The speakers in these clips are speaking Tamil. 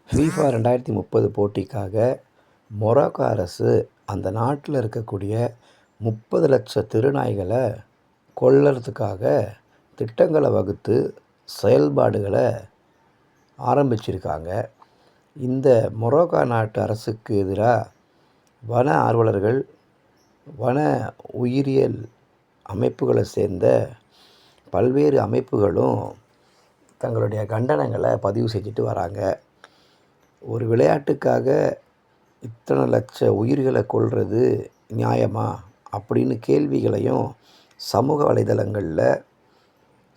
ஃபீஃபா 2030 போட்டிக்காக மொராக்கோ அரசு அந்த நாட்டில் இருக்கக்கூடிய 30,00,000 தெருநாய்களை கொல்றதுக்காக திட்டங்களை வகுத்து செயல்பாடுகளை ஆரம்பிச்சிருக்காங்க. இந்த மொராக்கோ நாட்டு அரசுக்கு எதிராக வன ஆர்வலர்கள், வன உயிரியல் அமைப்புகளை சேர்ந்த பல்வேறு அமைப்புகளும் தங்களுடைய கண்டனங்களை பதிவு செஞ்சுட்டு வராங்க. ஒரு விளையாட்டுக்காக இத்தனை லட்ச உயிர்களை கொல்றது நியாயமா அப்படின்னு கேள்விகளையும் சமூக வலைதளங்களில்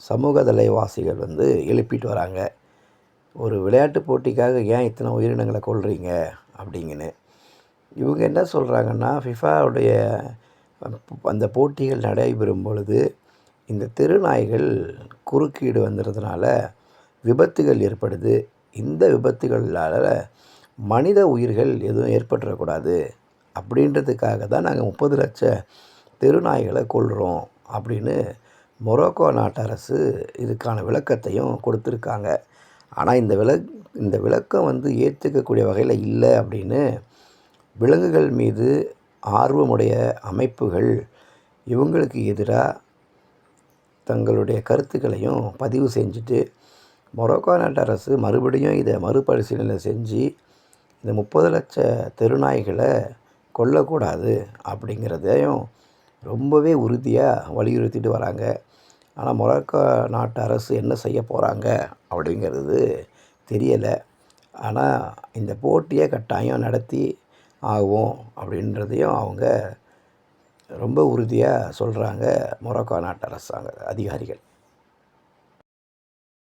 சமூக தலைவாசிகள் எழுப்பிட்டு வராங்க. ஒரு விளையாட்டு போட்டிக்காக ஏன் இத்தனை உயிரினங்களை கொல்றீங்க அப்படிங்கன்னு. இவங்க என்ன சொல்கிறாங்கன்னா, ஃபிஃபாவுடைய அந்த போட்டிகள் நடைபெறும் பொழுது இந்த தெருநாய்கள் குறுக்கீடு வந்துடுறதுனால விபத்துகள் ஏற்படுது. இந்த விபத்துகளால் மனித உயிர்கள் எதுவும் ஏற்பட்டுறக்கூடாது அப்படின்றதுக்காக தான் நாங்கள் 30,00,000 தெருநாய்களை கொல்கிறோம் அப்படின்னு மொராக்கோ நாட்டு அரசு இதுக்கான விளக்கத்தையும் கொடுத்துருக்காங்க. ஆனால் இந்த விளக்கம் ஏற்றுக்கக்கூடிய வகையில் இல்லை அப்படின்னு விலங்குகள் மீது ஆர்வமுடைய அமைப்புகள் இவங்களுக்கு எதிராக தங்களுடைய கருத்துக்களையும் பதிவு செஞ்சுட்டு மொராக்கோ நாட்டு அரசு மறுபடியும் இதை மறுபரிசீலனை செஞ்சு இந்த 30,00,000 தெருநாய்களை கொல்லக்கூடாது அப்படிங்கிறதையும் ரொம்பவே உறுதியாக வலியுறுத்திட்டு வராங்க. ஆனால் மொராக்கோ நாட்டு அரசு என்ன செய்ய போகிறாங்க அப்படிங்கிறது தெரியலை. ஆனால் இந்த போட்டியை கட்டாயம் நடத்தி ஆகும் அப்படின்றதையும் அவங்க ரொம்ப உறுதியாக சொல்கிறாங்க மொராக்கோ நாட்டு அரசாங்க அதிகாரிகள்.